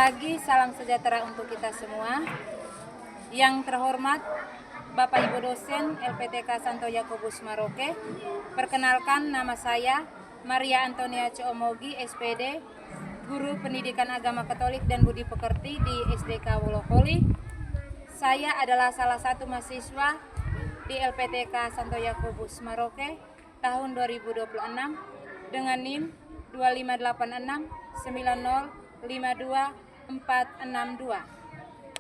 pagi, salam sejahtera untuk kita semua. Yang terhormat Bapak Ibu dosen LPTK Santo Yakobus Maroke. Perkenalkan, nama saya Maria Antonia Coomogi, SPD, Guru Pendidikan Agama Katolik dan Budi Pekerti di SDK Wolokoli. Saya adalah salah satu mahasiswa di LPTK Santo Yakobus Maroke tahun 2026 dengan NIM 25869052462.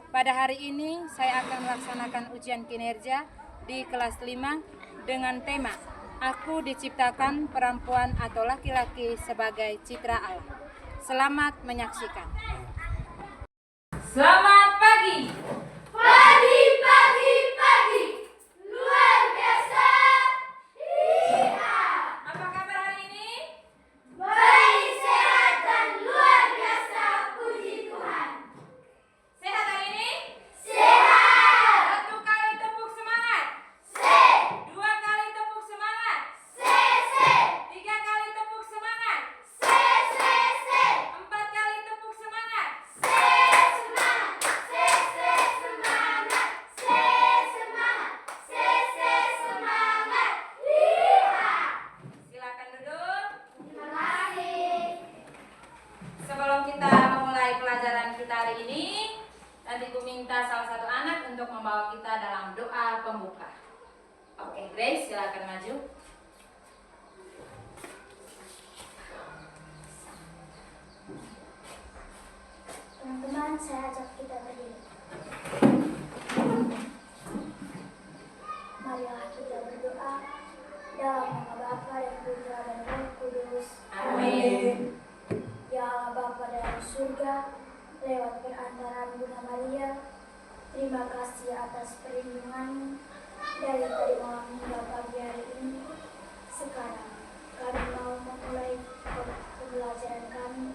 Pada hari ini saya akan melaksanakan ujian kinerja di kelas 5 dengan tema Aku diciptakan perempuan atau laki-laki sebagai citra Allah. Selamat menyaksikan. Selamat pagi. Pagi, pagi, pagi. Luar biasa. Iya. Apa kabar hari ini? Baik, sehat dan luar biasa. Puji Tuhan. Sehat hari ini? Sehat. 1 kali tepuk semangat. Se. 2 kali tepuk semangat. Se. 3 kali tepuk semangat. Se. 4 kali tepuk semangat. Se. Semangat. Se. Semangat. Se. Semangat. Se. Semangat. Iya. Silakan duduk. Terima kasih. Sebelum kita memulai pelajaran kita hari ini, nanti ku minta salah satu anak untuk membawa kita dalam doa pembuka. Oke, Grace, silakan maju. Teman-teman, saya ajak kita berdiri. Marilah kita berdoa dalam nama Bapa dan Putra dan Roh Kudus. Amin. Ya Allah Bapa dalam surga, lewat perantaraan Bunda Maria, terima kasih atas perlindungan dari tadi malam hingga pagi hari ini. Sekarang kami mau memulai pembelajaran kami.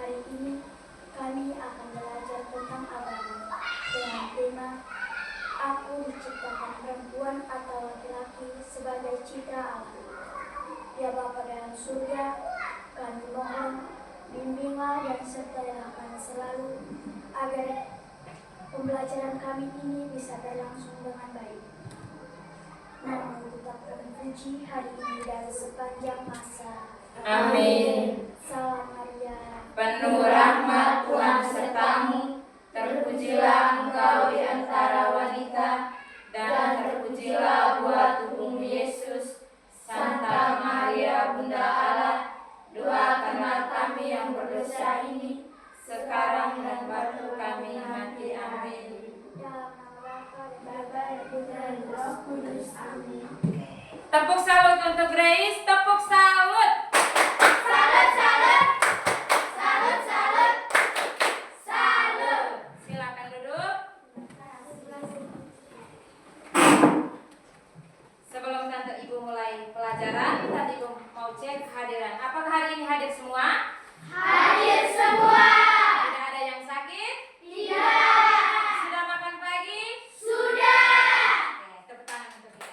Hari ini kami akan belajar tentang agama dengan tema Aku diciptakan perempuan atau laki-laki sebagai citra Allah. Ya Bapa dalam surga, kami mohon bimbinglah dan sertailah kami selalu agar pembelajaran kami ini bisa berlangsung dengan baik. Nama tetap kami puji hari ini dan sepanjang masa. Amin. Salam Maria, Penuh rahmat Tuhan sertamu, terpujilah engkau di antara wanita, dan terpujilah buah tubuhmu Yesus. Santa Maria Bunda Allah, doakanlah kami yang berdosa ini, sekarang dan waktu kami mati. Amin. dalam nama Bapa dan Putra dan Roh Kudus. Amin. Tepuk salut untuk Grace, tepuk salut. Salut, salut, salut, salut, salut. Silakan duduk. Sebelum Tante Ibu mulai pelajaran, Tante Ibu mau cek kehadiran. Apakah hari ini hadir semua? Hadir semua. Tidak ada yang sakit? Tidak. Sudah makan pagi? Sudah. Oke, tepuk tangan untuk kita.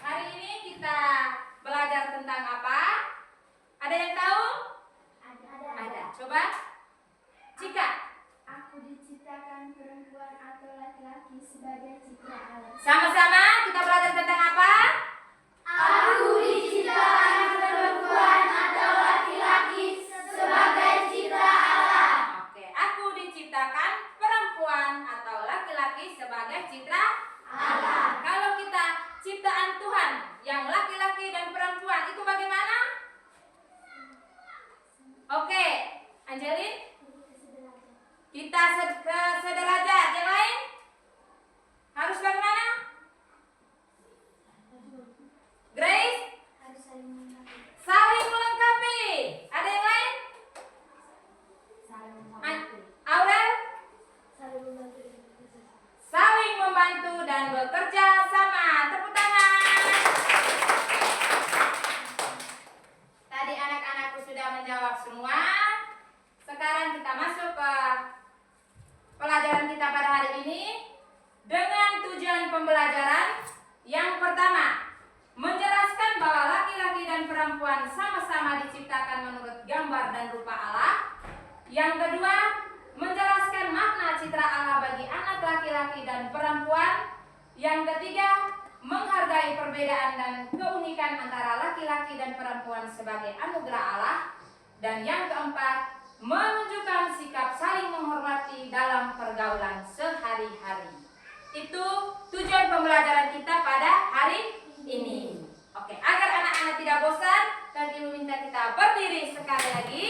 Hari ini kita belajar tentang apa? Ada yang tahu? Ada. Coba. Cika. Aku diciptakan perempuan atau laki-laki sebagai citra Allah. Sama-sama kita belajar tentang apa? Aku diciptakan perempuan atau laki-laki sebagai citra Allah. Oke, aku diciptakan perempuan atau laki-laki sebagai citra Allah. Kalau kita ciptaan Tuhan yang laki-laki dan perempuan itu bagaimana? Oke, Angelin, kita sederajat. Yang lain harus bagaimana? Grace, Harus saling melengkapi. saling melengkapi. Ada yang lain? Aurel, Saling membantu. saling membantu dan bekerja sama. Tepuk tangan. Tadi anak-anakku sudah menjawab semua. Sekarang kita masuk ke pelajaran kita pada hari ini dengan tujuan pembelajaran. Yang pertama, menjelaskan bahwa laki-laki dan perempuan sama-sama diciptakan menurut gambar dan rupa Allah. Yang kedua, menjelaskan makna citra Allah bagi anak laki-laki dan perempuan. Yang ketiga, menghargai perbedaan dan keunikan antara laki-laki dan perempuan sebagai anugerah Allah. Dan yang keempat, menunjukkan sikap saling menghormati dalam pergaulan sehari-hari. Itu tujuan pembelajaran kita pada hari ini. Oke, agar anak-anak tidak bosan, Kak Ibu minta kita berdiri sekali lagi.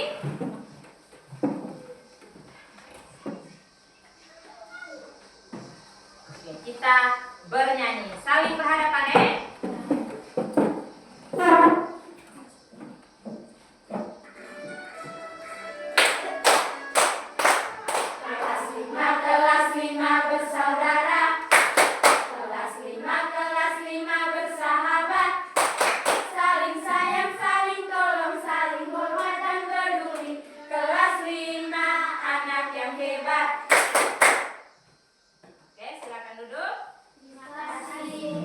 Oke, kita bernyanyi. Saling berhadapan ya. Kelas 5 bersaudara. Kelas 5 bersahabat. Saling sayang, saling tolong, saling hormat dan peduli. Kelas 5 anak yang hebat. Oke, silakan duduk. Terima kasih.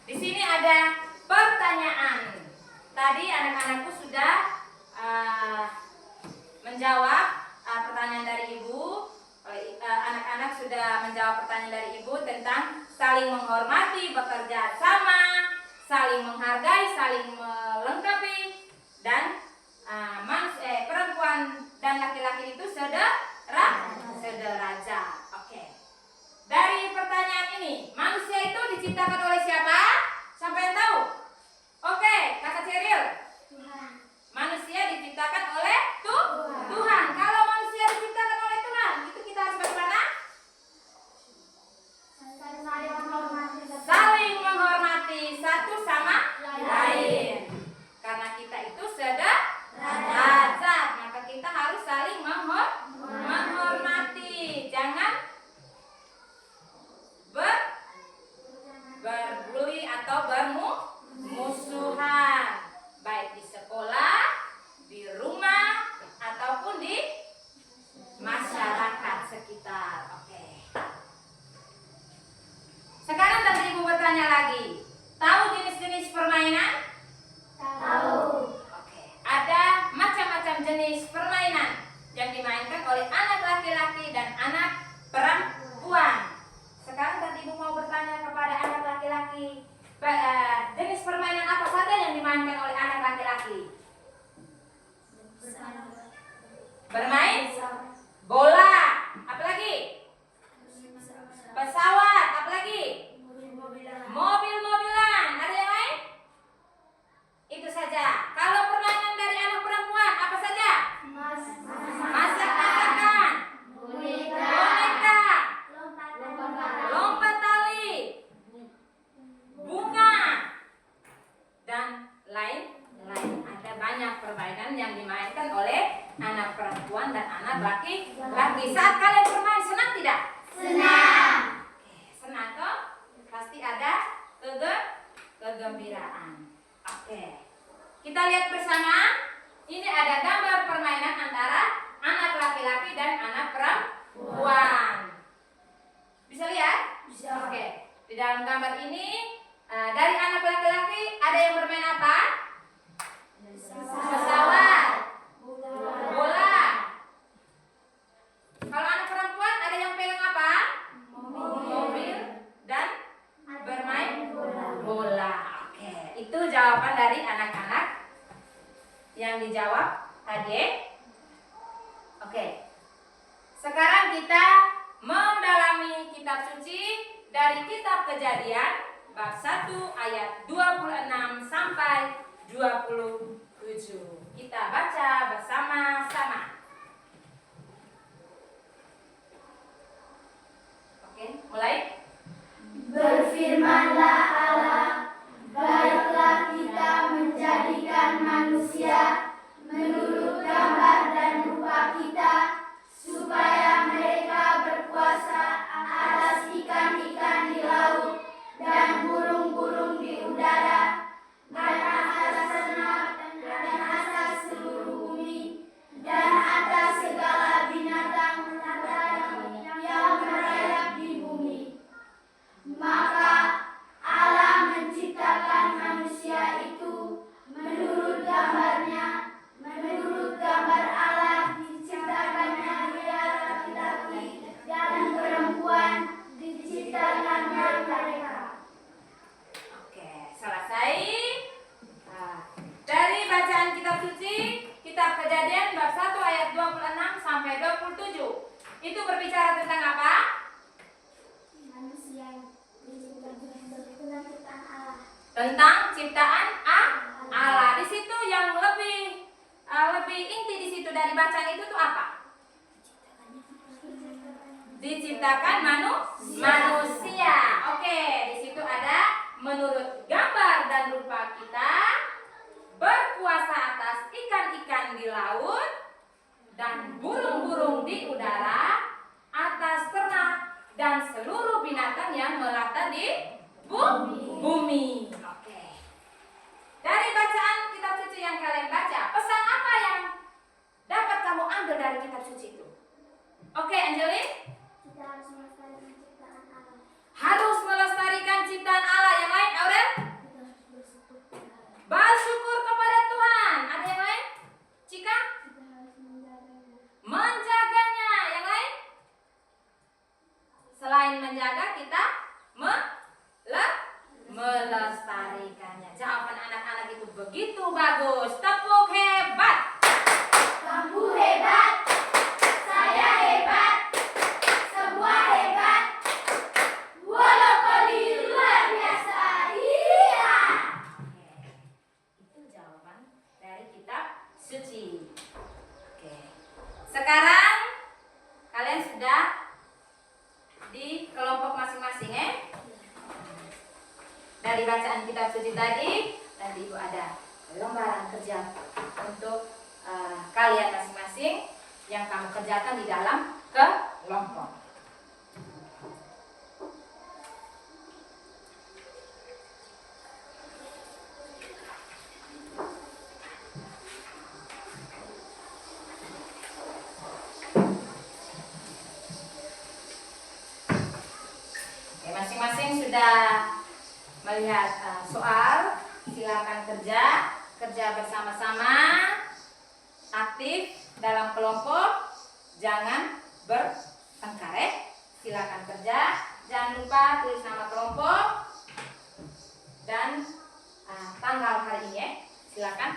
Di sini ada pertanyaan. Tadi anak-anakku sudah menjawab pertanyaan dari Ibu. Anak-anak sudah menjawab pertanyaan dari Ibu tentang saling menghormati, bekerja sama, saling menghargai, saling melengkapi, dan perempuan dan laki-laki itu sederajat. Oke. Dari pertanyaan ini, manusia itu diciptakan oleh siapa? Siapa yang tahu? Oke, Kakak Ceril. Tuhan. Manusia diciptakan oleh Tuhan. Kalau manusia diciptakan oleh Tuhan, itu kita harus bagaimana? Saling menghormati satu sama lain. Karena kita itu sederajat, maka kita harus saling menghormati. Jangan berbuli atau bermusuhan, baik di sekolah, di rumah, ataupun di masyarakat sekitar. Oke. Sekarang tadi Ibu bertanya lagi, tahu jenis-jenis permainan? Tahu. Oke. Ada macam-macam jenis permainan yang dimainkan oleh anak laki-laki dan anak perempuan. Sekarang tadi Ibu mau bertanya kepada anak laki-laki, jenis permainan apa saja yang dimainkan oleh anak laki-laki? Bermain bola, apalagi? Pesawat, apalagi? Mobil-mobilan, ada yang lain? Itu saja. Kalau permainan dari anak perempuan, apa saja? Masak-masakan, boneka, lompat tali, bunga, dan lain-lain. Ada banyak permainan yang dimainkan oleh anak perempuan dan anak laki-laki. Saat kalian bermain, senang tidak? Senang. Oke, senang toh? Pasti ada kegembiraan. Oke, kita lihat bersama. Ini ada gambar permainan antara anak laki-laki dan anak perempuan. Bisa lihat? Bisa. Oke, di dalam gambar ini dari anak laki-laki ada yang bermain apa? Pesawat, bola. Kalau anak perempuan ada yang pegang apa? Mobil dan bermain bola. Oke, itu jawaban dari anak-anak yang dijawab tadi. Oke. Sekarang kita mendalami kitab suci dari kitab Kejadian bab 1 ayat 26 sampai 27. Kita baca bersama-sama. Oke, mulai. Berfirmanlah Allah, baiklah kita menjadikan manusia menurut gambar dan rupa kita, supaya mereka berkuasa atas ikan-ikan di laut dan burung-burung di udara dan atas ternak dan atas seluruh bumi Itu berbicara tentang apa? Manusia yang diciptakan ciptaan Allah. Tentang ciptaan Allah. Di situ yang lebih inti di situ dari bacaan itu tuh apa? Diciptakan manusia. Oke, di situ ada menurut gambar dan rupa kita berkuasa atas ikan-ikan di laut dan burung-burung di udara, atas ternak dan seluruh binatang yang melata di bumi. Oke. Dari bacaan kitab suci yang kalian baca, pesan apa yang dapat kamu ambil dari kitab suci itu? Oke, Angelin? Kita harus melestarikan ciptaan Allah. Harus melestarikan ciptaan Allah. Yang lain, Aurel? Kita harus bersyukur kepada Allah. Bersyukur kepada Tuhan. Ada yang lain? Cika? Kita harus menjaganya. Menjaganya. Yang lain? Selain menjaga, kita melestarikannya. Jawaban anak-anak itu begitu bagus. Tepuk hebat. Kamu hebat. Saya hebat. Semua hebat. Walaupun luar biasa. Iya. Itu jawaban dari kitab suci. Oke. Sekarang kalian sudah di kelompok masing-masing ya. Dari bacaan kitab suci tadi Ibu ada lembaran kerja untuk kalian masing-masing yang kamu kerjakan di dalam kelompok. Oke, masing-masing sudah melihat soal, silakan kerja bersama-sama, aktif dalam kelompok, jangan bertengkar ya. Silakan kerja, jangan lupa tulis nama kelompok dan tanggal hari ini ya. Silakan.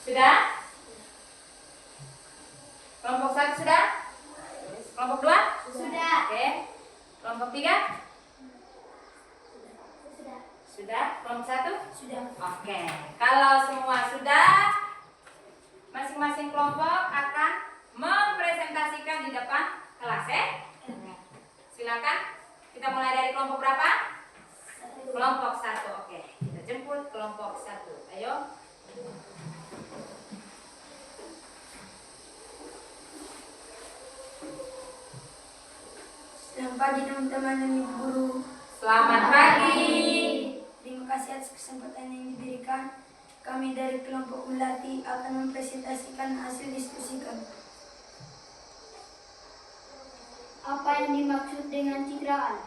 Sudah? Kelompok 1 sudah? Kelompok 2? Sudah. Oke. Kelompok 3? Sudah. Sudah. Kelompok 1? Sudah. Oke. Kalau semua sudah, masing-masing kelompok akan mempresentasikan di depan kelas ya. Silakan. Kita mulai dari kelompok berapa? Kelompok 1. Oke. Kita jemput kelompok 1. Ayo. Selamat pagi teman-teman dan ibu guru. Selamat pagi. Terima kasih atas kesempatan yang diberikan. Kami dari kelompok Melati akan mempresentasikan hasil diskusi kami. Apa yang dimaksud dengan citra Allah?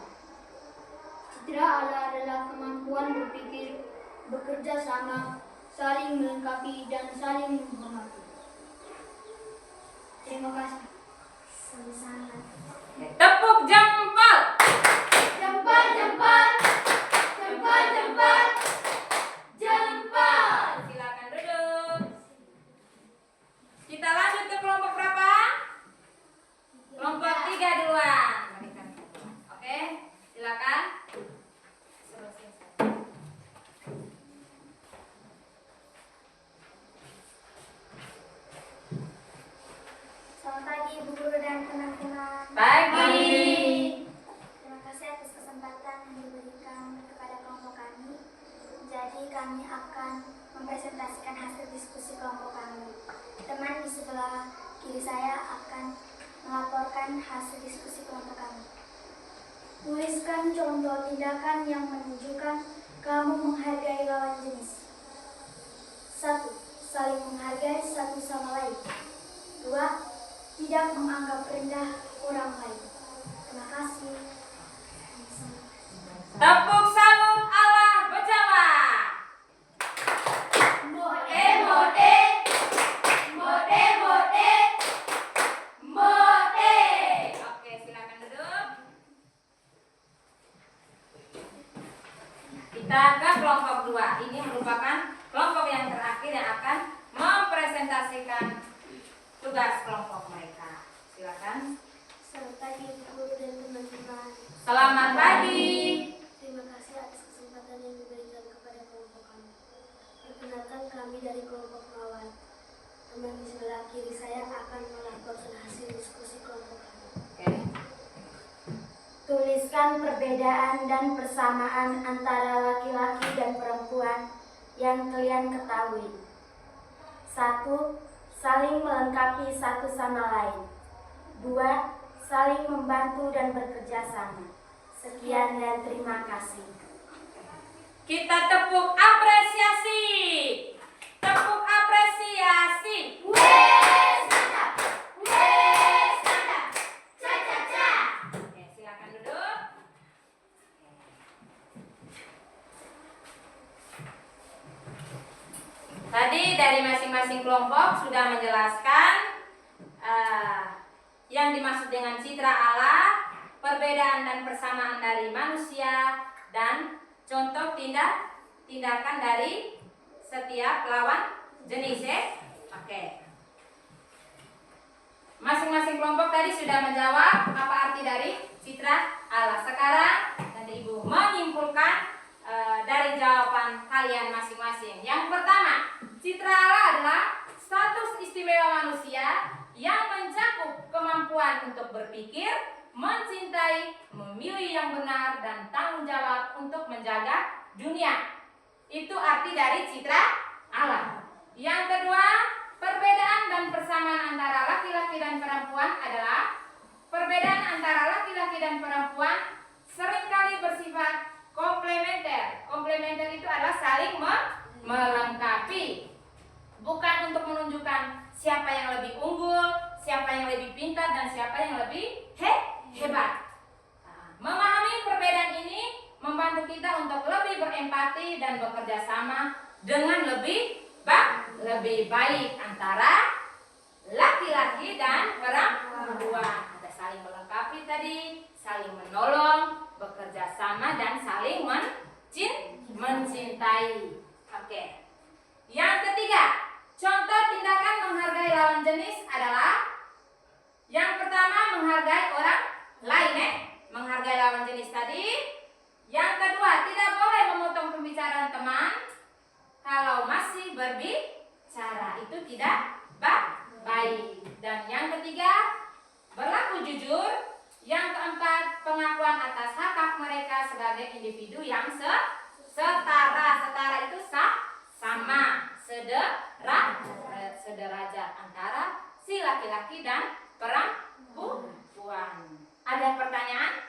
Citra Allah adalah kemampuan berpikir, bekerja sama, saling melengkapi, dan saling menghormati. Terima kasih. Sama-sama. Tepuk jempol. Jempol, jempol. Jempol, jempol. Jempol. Silakan duduk. Kita lanjut ke kelompok berapa? Kelompok 3 duluan. Oke, silakan. Selamat pagi ibu guru dan teman-teman. Pagi. Terima kasih atas kesempatan yang diberikan kepada kelompok kami. Jadi kami akan mempresentasikan hasil diskusi kelompok kami. Teman di sebelah kiri saya akan melaporkan hasil diskusi kelompok kami. Tuliskan contoh tindakan yang menunjukkan kamu menghargai lawan jenis. 1. Saling menghargai satu sama lain. 2. Tidak menganggap rendah orang lain. Terima kasih. Tepuk salut Allah Bejawa. Mode, mode, mode, mode, mode. Oke, silakan duduk. Kita ke kelompok 2. Ini merupakan kelompok yang terakhir yang akan mempresentasikan tugas kelompok mereka. Silakan. Selamat pagi ibu guru dan teman-teman. Selamat pagi. Terima kasih atas kesempatan yang diberikan kepada kelompok kami. Perkenalkan kami dari kelompok Mawar. Teman di sebelah kiri saya akan melaporkan hasil diskusi kelompok kami. Oke. Tuliskan perbedaan dan persamaan antara laki-laki dan perempuan yang kalian ketahui. 1. Saling melengkapi satu sama lain. 2. Saling membantu dan bekerja sama. Sekian dan terima kasih. Kita tepuk apresiasi. Tepuk apresiasi. Oke, silakan duduk. Tadi dari masing-masing kelompok sudah menjelaskan yang dimaksud dengan citra Allah, perbedaan dan persamaan dari manusia, dan contoh tindakan dari setiap lawan jenis ya. Oke. Masing-masing kelompok tadi sudah menjawab apa arti dari citra Allah. Sekarang nanti Ibu menyimpulkan dari jawaban kalian masing-masing. Yang pertama, citra Allah adalah status istimewa manusia yang mencakup kemampuan untuk berpikir, mencintai, memilih yang benar, dan tanggung jawab untuk menjaga dunia. Itu arti dari citra Allah. Yang kedua, perbedaan dan persamaan antara laki-laki dan perempuan adalah perbedaan antara laki-laki dan perempuan seringkali bersifat komplementer. Komplementer itu adalah saling melengkapi. Bukan untuk menunjukkan siapa yang lebih unggul, siapa yang lebih pintar, dan siapa yang lebih hebat. Memahami perbedaan ini membantu kita untuk lebih berempati dan bekerja sama dengan lebih baik antara laki-laki dan perempuan. Ada saling melengkapi tadi, saling menolong, bekerja sama, dan saling mencintai. Oke. Yang ketiga, contoh tindakan menghargai lawan jenis adalah yang pertama menghargai orang lain menghargai lawan jenis tadi. Yang kedua, tidak boleh memotong pembicaraan teman kalau masih berbicara, itu tidak baik. Dan yang ketiga, berlaku jujur. Yang keempat, pengakuan atas hak mereka sebagai individu yang setara. Setara itu sama, sederajat antara si laki-laki dan perempuan. Ada pertanyaan?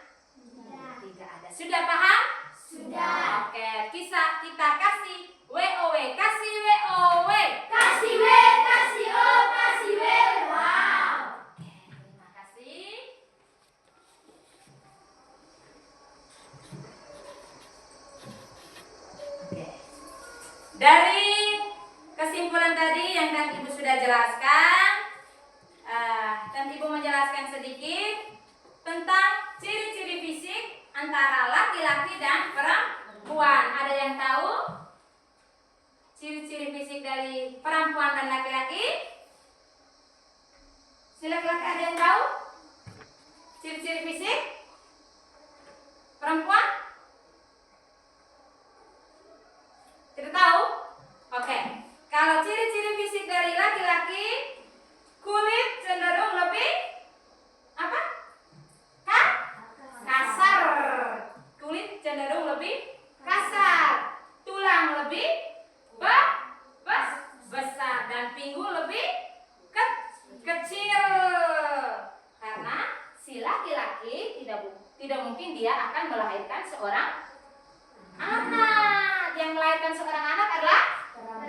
Dari kesimpulan tadi yang Ibu sudah jelaskan, dan Ibu menjelaskan sedikit tentang ciri-ciri fisik antara laki-laki dan perempuan. Ada yang tahu ciri-ciri fisik dari perempuan dan laki-laki? Silakan, ada yang tahu ciri-ciri fisik perempuan? Tidak tahu? Oke. Kalau ciri-ciri fisik dari laki-laki, kulit cenderung lebih apa? Kasar. Kulit cenderung lebih kasar. Tulang lebih besar dan pinggul lebih kecil. Karena si laki-laki tidak mungkin dia akan melahirkan seorang anak. Yang melahirkan seorang anak adalah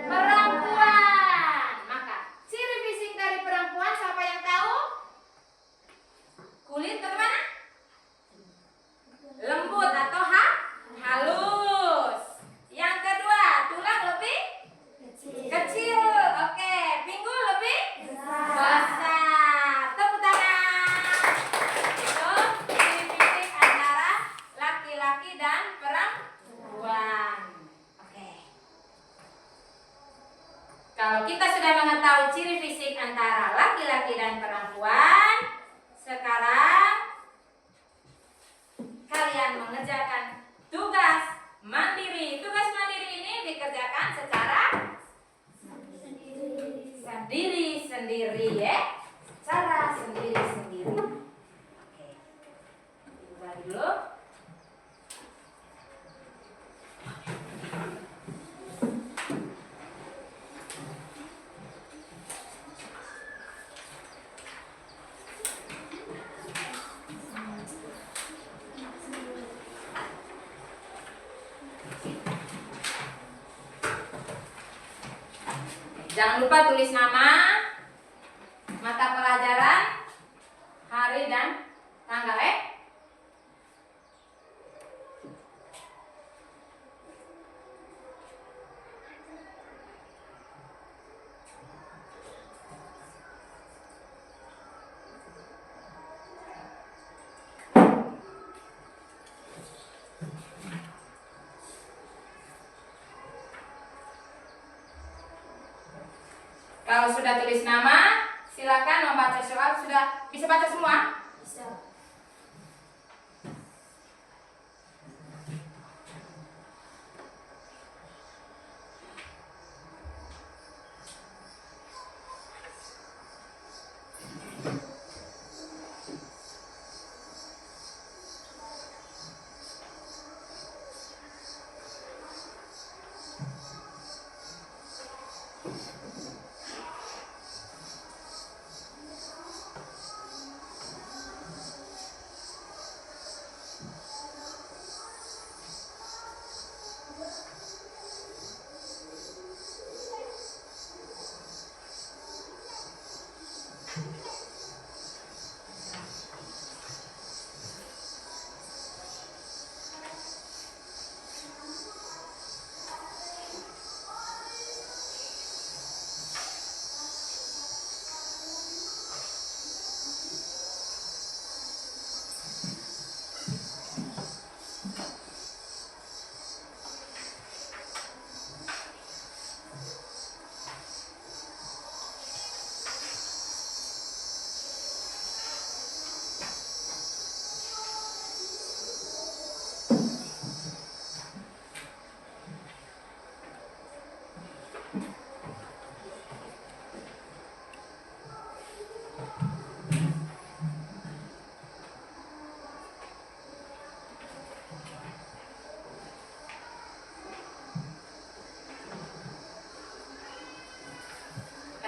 perempuan. Maka ciri fisik dari perempuan siapa yang tahu? Kulit bagaimana? Lembut atau halus. Yang kedua, tulang lebih kecil. Oke, pinggul lebih besar. Tepuk tangan. Itu ciri fisik antara laki-laki dan perempuan. Oke. Kalau kita sudah mengetahui ciri fisik antara laki-laki dan perempuan, sekarang kalian mengerjakan tugas mandiri. Tugas mandiri ini dikerjakan secara sendiri-sendiri ya. Cara sendiri-sendiri. Oke. Bagi dulu. Jangan lupa tulis nama, mata pelajaran, hari dan tanggal Kalau sudah tulis nama, silakan membaca soal. Sudah bisa baca semua? Bisa.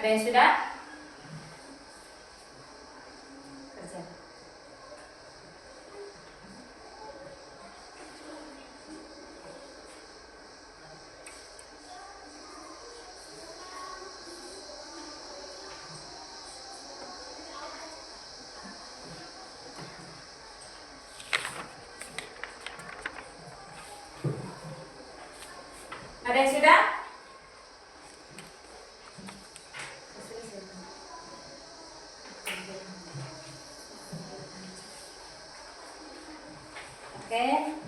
Ada yang sudah? Kerja. Ada yang sudah? Oke.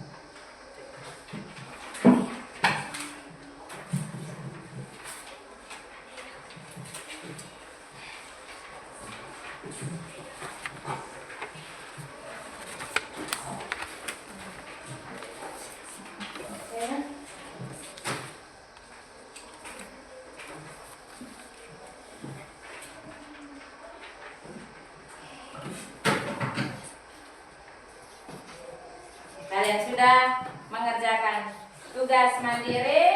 Kalian sudah mengerjakan tugas mandiri.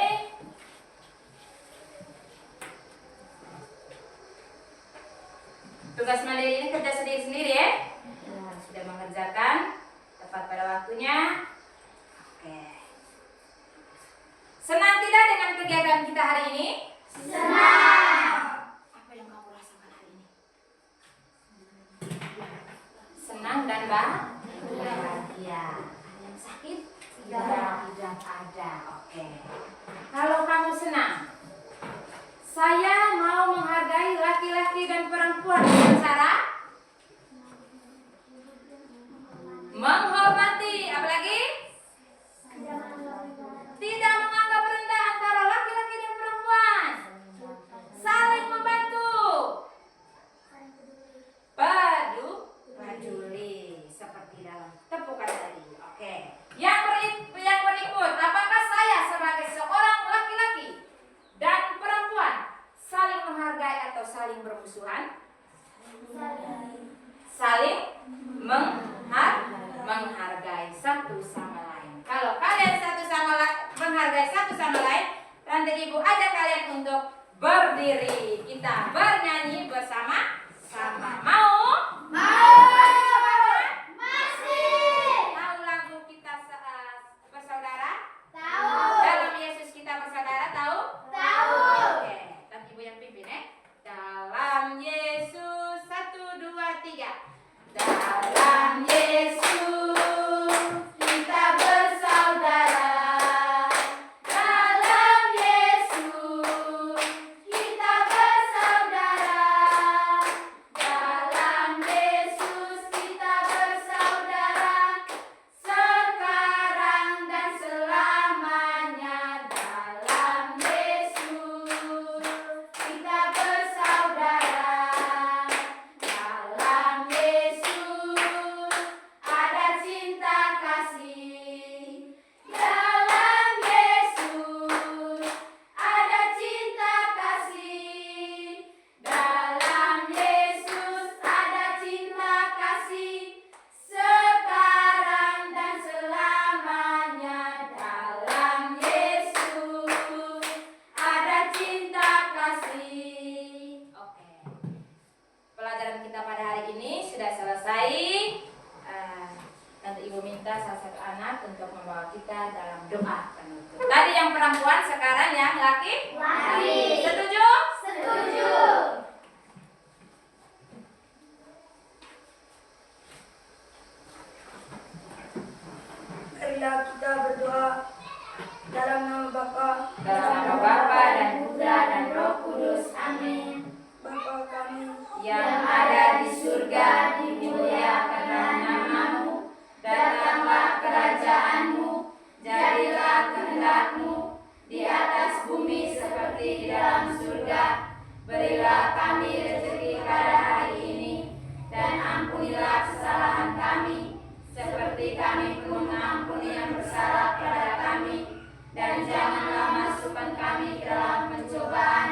Tugas mandiri ini kerja sendiri-sendiri ya. Sudah mengerjakan tepat pada waktunya. Oke. Senang tidak dengan kegiatan kita hari ini? Senang. Apa yang kamu rasakan hari ini? Senang dan bahagia. Ada yang sakit? Tidak ada. Oke. Kalau kamu senang, saya mau menghargai laki-laki dan perempuan dengan cara menghormati. Apalagi? Tidak menganggap rendah antara laki-laki dan perempuan. Saling membantu. Peduli seperti dalam tepukan tadi. Oke. Yang berikut, apakah saya sebagai seorang laki-laki dan perempuan saling menghargai atau saling bermusuhan? Saling menghargai satu sama lain. Kalau kalian menghargai satu sama lain, Tante Ibu ajak kalian untuk berdiri. Kita bernyanyi bersama-sama. Mau? Masih. Tahu lagu kita bersaudara? Tahu. Dalam Yesus kita bersaudara, tahu? Tahu. Oke, Tante Ibu yang pimpin ya. Dalam Yesus, 1, 2, 3. Dalam Yesus kita bersaudara. Dalam Yesus kita bersaudara. Dalam Yesus kita bersaudara. Sekarang dan selamanya. Dalam Yesus kita bersaudara. Dalam Yesus ada cinta kasih. Dalam Yesus ada cinta kasih. Dalam Yesus ada cinta kasih. Sekarang dan selamanya. Dalam Yesus ada cinta kasih. Oke. Pelajaran kita pada hari ini sudah selesai. Nanti Ibu minta salah satu anak untuk membawa kita dalam doa penutup. Tadi yang perempuan, sekarang yang laki. Laki. Setuju? Setuju. Marilah kita berdoa dalam nama Bapa, Dalam nama Bapa dan Putra dan Roh Kudus. Amin. Bapa kami Yang ada di surga, dimuliakanlah namamu. Datanglah kerajaanmu. Jadilah kehendak-Mu di atas bumi seperti di dalam surga. Berilah kami rezeki pada hari ini, dan ampunilah kesalahan kami, seperti kami pun mengampuni yang bersalah kepada kami. Dan janganlah masukkan kami ke dalam pencobaan,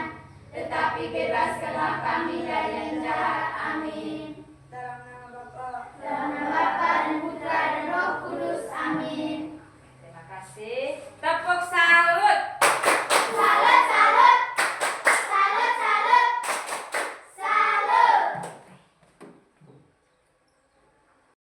tetapi bebaskanlah kami